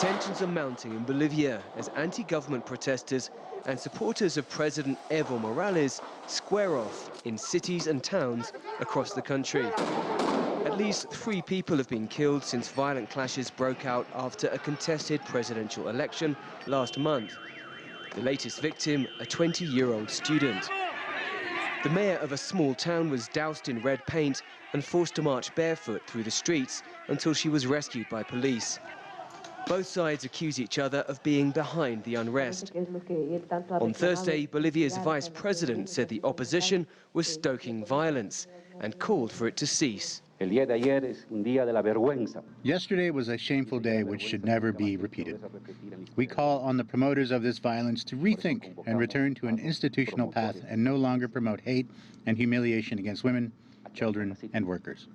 Tensions are mounting in Bolivia as anti-government protesters and supporters of President Evo Morales square off in cities and towns across the country. At least 3 people have been killed since violent clashes broke out after a contested presidential election last month. The latest victim, a 20-year-old student. The mayor of a small town was doused in red paint and forced to march barefoot through the streets until she was rescued by police. Both sides accuse each other of being behind the unrest. On Thursday, Bolivia's vice president said the opposition was stoking violence and called for it to cease. Yesterday was a shameful day which should never be repeated. We call on the promoters of this violence to rethink and return to an institutional path and no longer promote hate and humiliation against women, children, and workers.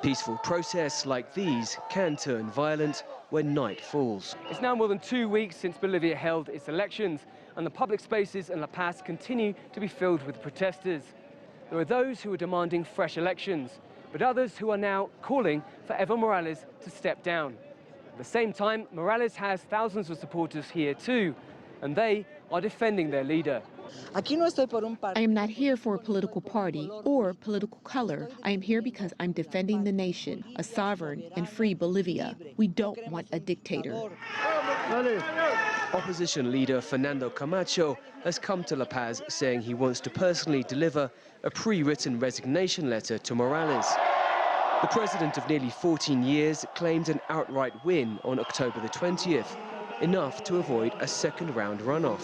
Peaceful protests like these can turn violent when night falls. It's now more than 2 weeks since Bolivia held its elections, and the public spaces in La Paz continue to be filled with protesters. There are those who are demanding fresh elections, but others who are now calling for Evo Morales to step down. At the same time, Morales has thousands of supporters here too, and they are defending their leader. I am not here for a political party or political color. I am here because I'm defending the nation, a sovereign and free Bolivia. We don't want a dictator. Opposition leader Fernando Camacho has come to La Paz saying he wants to personally deliver a pre-written resignation letter to Morales. The president of nearly 14 years claimed an outright win on October the 20th, enough to avoid a second-round runoff.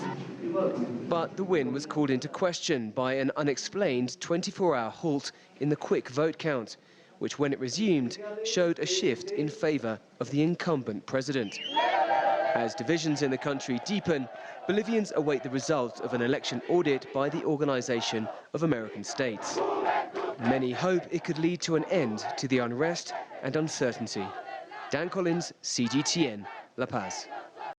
But the win was called into question by an unexplained 24-hour halt in the quick vote count, which, when it resumed, showed a shift in favor of the incumbent president. As divisions in the country deepen, Bolivians await the result of an election audit by the Organization of American States. Many hope it could lead to an end to the unrest and uncertainty. Dan Collins, CGTN, La Paz.